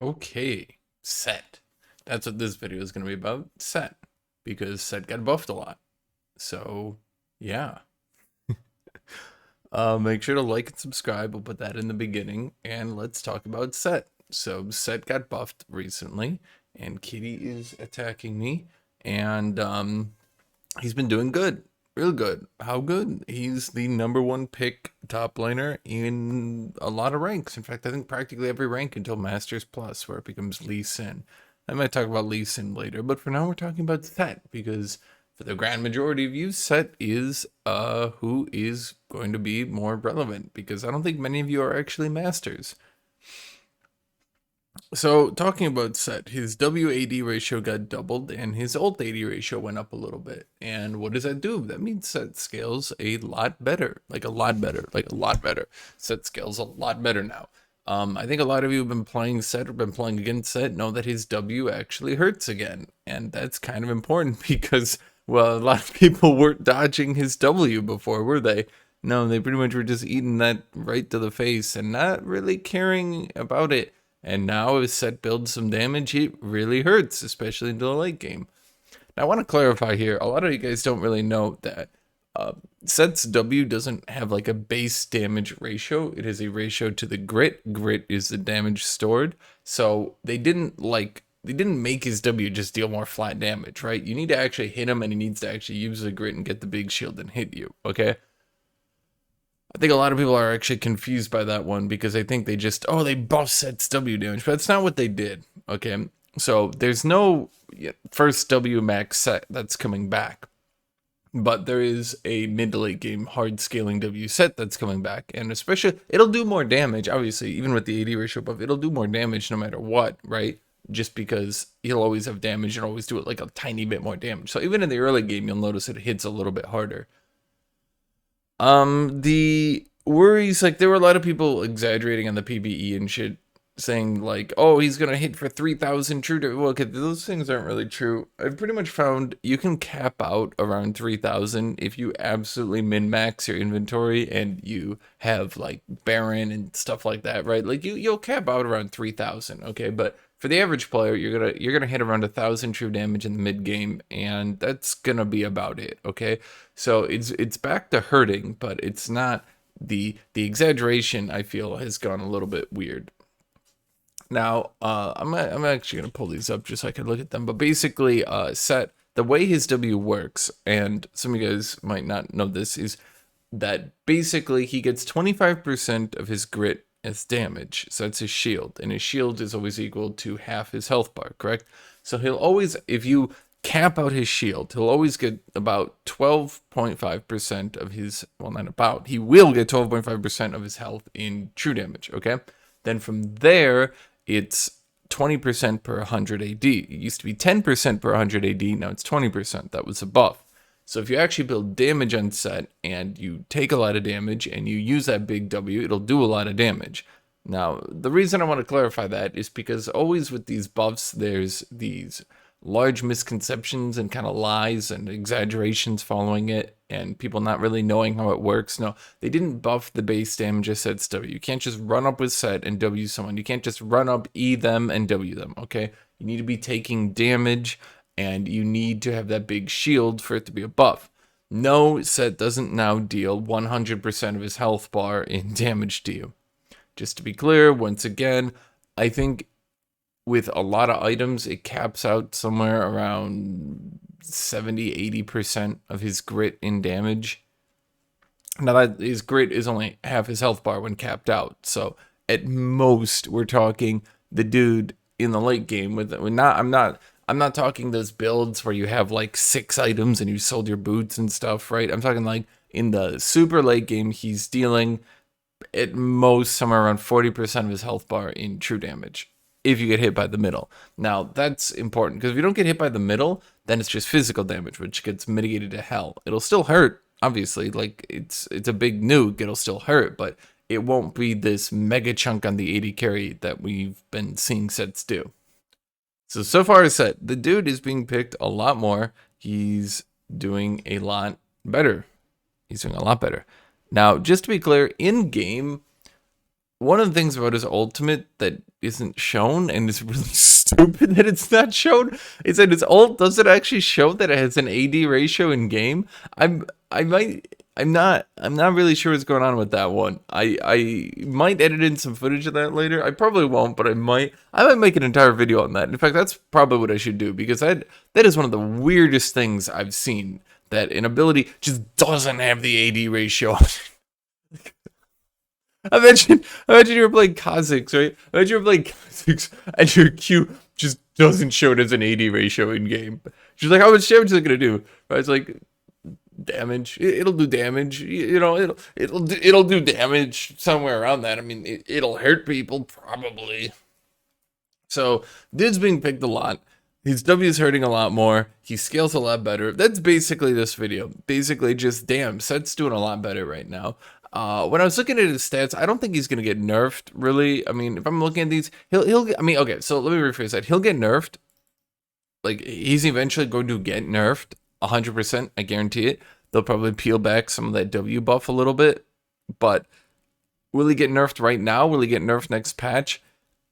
Okay, Sett. That's what this video is going to be about. Sett. Because Sett got buffed a lot. So, yeah. Make sure to like and subscribe. We'll put that in the beginning. And let's talk about Sett. So, Sett got buffed recently. And Kitty is attacking me. And he's been doing good. Real good. How good? He's the number one pick top laner in a lot of ranks. In fact, I think practically every rank until Masters Plus, where it becomes Lee Sin. I might talk about Lee Sin later, but for now we're talking about Sett, because for the grand majority of you, Sett is who is going to be more relevant, because I don't think many of you are actually Masters. So, talking about Sett, his WAD ratio got doubled and his ult AD ratio went up a little bit. And what does that do? That means Sett scales a lot better. Like a lot better. Like a lot better. Sett scales a lot better now. I think a lot of you have been playing Sett or been playing against Sett know that his W actually hurts again. And that's kind of important because, well, a lot of people weren't dodging his W before, were they? No, they pretty much were just eating that right to the face and not really caring about it. And now if Sett builds some damage, it really hurts, especially in the late game. Now I want to clarify here, a lot of you guys don't really know that Sett's W doesn't have like a base damage ratio. It is a ratio to the grit. Grit is the damage stored. So they didn't make his W just deal more flat damage, right? You need to actually hit him and he needs to actually use the grit and get the big shield and hit you, okay? I think a lot of people are actually confused by that one because they think they buff Sett's W damage, but that's not what they did. Okay, so there's no first W max Sett that's coming back, but there is a mid to late game hard scaling W Sett that's coming back, and especially it'll do more damage. Obviously, even with the AD ratio buff, it'll do more damage no matter what, right? Just because he'll always have damage and always do it like a tiny bit more damage. So even in the early game, you'll notice it hits a little bit harder. The worries, like there were a lot of people exaggerating on the PBE and shit, saying like, oh, he's gonna hit for 3,000 true to, well, okay, those things aren't really true. I've pretty much found you can cap out around 3,000 if you absolutely min-max your inventory and you have like Baron and stuff like that, right? Like you'll cap out around 3,000, okay? But for the average player, you're gonna hit around 1,000 true damage in the mid game, and that's gonna be about it, okay? So it's back to hurting, but it's not the exaggeration. I feel has gone a little bit weird. Now, I'm actually gonna pull these up just so I can look at them. But basically, Sett, the way his W works, and some of you guys might not know this, is that basically he gets 25% of his grit as damage. So that's his shield, and his shield is always equal to half his health bar, correct? So he'll always, if you cap out his shield, he'll always get about 12.5% of his, well, not about, he will get 12.5% of his health in true damage, okay? Then from there, it's 20% per 100 AD. It used to be 10% per 100 AD, now it's 20%. That was a buff. So if you actually build damage on Sett and you take a lot of damage and you use that big W, it'll do a lot of damage. Now, the reason I want to clarify that is because always with these buffs, there's these large misconceptions and kind of lies and exaggerations following it, and people not really knowing how it works. No, they didn't buff the base damage of Sett's W. You can't just run up with Sett and W someone. You can't just run up, E them, and W them, okay? You need to be taking damage, and you need to have that big shield for it to be a buff. No, Sett doesn't now deal 100% of his health bar in damage to you. Just to be clear, once again, I think with a lot of items, it caps out somewhere around 70-80% of his grit in damage. Now that his grit is only half his health bar when capped out, so at most we're talking the dude in the late game with I'm not talking those builds where you have like 6 items and you sold your boots and stuff, right? I'm talking like in the super late game, he's dealing at most somewhere around 40% of his health bar in true damage if you get hit by the middle. Now, that's important, because if you don't get hit by the middle, then it's just physical damage, which gets mitigated to hell. It'll still hurt, obviously, like it's a big nuke, it'll still hurt, but it won't be this mega chunk on the 80 carry that we've been seeing Setts do. So far as Sett, the dude is being picked a lot more. He's doing a lot better. He's doing a lot better. Now, just to be clear, in game, one of the things about his ultimate that isn't shown, and it's really stupid that it's not shown, is that his ult doesn't actually show that it has an AD ratio in game. I'm not really sure what's going on with that one. I might edit in some footage of that later. I probably won't, but I might make an entire video on that. In fact, that's probably what I should do, because that is one of the weirdest things I've seen, that an ability just doesn't have the AD ratio. Imagine you were playing Kha'Zix, right? Imagine you were playing Kha'Zix and your Q just doesn't show it as an AD ratio in game. She's like, how much damage is it gonna do? Right? It's like damage. It'll do damage. You know, it'll do damage somewhere around that. I mean, it'll hurt people probably. So dude's being picked a lot. His W is hurting a lot more. He scales a lot better. That's basically this video. Basically, just damn, Sett's doing a lot better right now. When I was looking at his stats, I don't think he's gonna get nerfed, really. I mean, if I'm looking at these, he'll. I mean, okay, so let me rephrase that. He'll get nerfed. Like, he's eventually going to get nerfed, 100%. I guarantee it. They'll probably peel back some of that W buff a little bit, but will he get nerfed right now? Will he get nerfed next patch?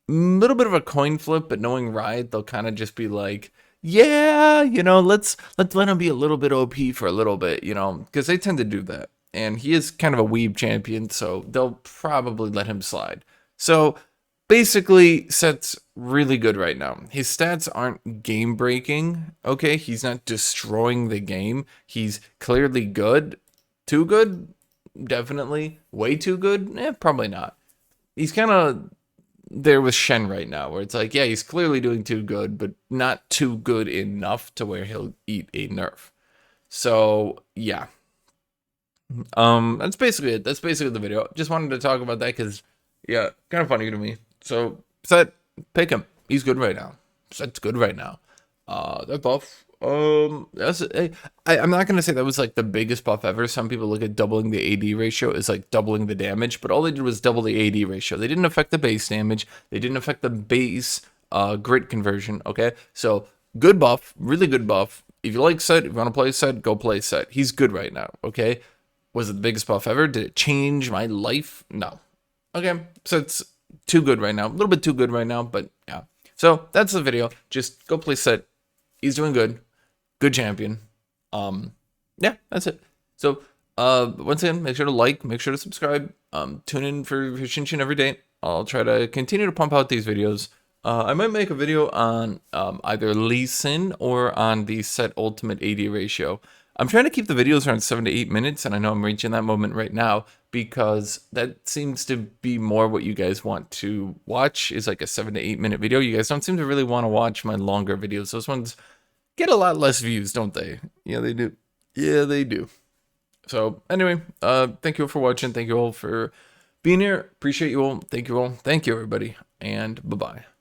Little bit of a coin flip, but knowing Riot, they'll kind of just be like, yeah, you know, let's let him be a little bit OP for a little bit, you know, because they tend to do that. And he is kind of a weeb champion, so they'll probably let him slide. So basically, Sett's really good right now. His stats aren't game breaking, okay? He's not destroying the game. He's clearly good. Too good? Definitely. Way too good? Probably not. He's kind of there with Shen right now, where it's like, yeah, he's clearly doing too good, but not too good enough to where he'll eat a nerf. So, yeah. That's basically it. That's basically the video. Just wanted to talk about that because, yeah, kind of funny to me. So, Sett, pick him. He's good right now. Sett's good right now. That buff. I'm not gonna say that was like the biggest buff ever. Some people look at doubling the AD ratio as like doubling the damage, but all they did was double the AD ratio. They didn't affect the base damage. They didn't affect the base grit conversion. Okay, so good buff, really good buff. If you like Sett, if you want to play Sett, go play Sett. He's good right now. Okay, was it the biggest buff ever? Did it change my life? No. Okay, so it's too good right now. A little bit too good right now, but yeah. So that's the video. Just go play Sett. He's doing good. Good champion. Yeah, that's it. So, once again, make sure to like, make sure to subscribe. Tune in for Hashinshin every day. I'll try to continue to pump out these videos. I might make a video on either Lee Sin or on the Sett Ultimate AD ratio. I'm trying to keep the videos around 7 to 8 minutes, and I know I'm reaching that moment right now because that seems to be more what you guys want to watch, is like a 7 to 8 minute video. You guys don't seem to really want to watch my longer videos. Those ones get a lot less views, don't they? Yeah, they do. Yeah, they do. So anyway, thank you all for watching. Thank you all for being here. Appreciate you all. Thank you all. Thank you, everybody. And bye-bye.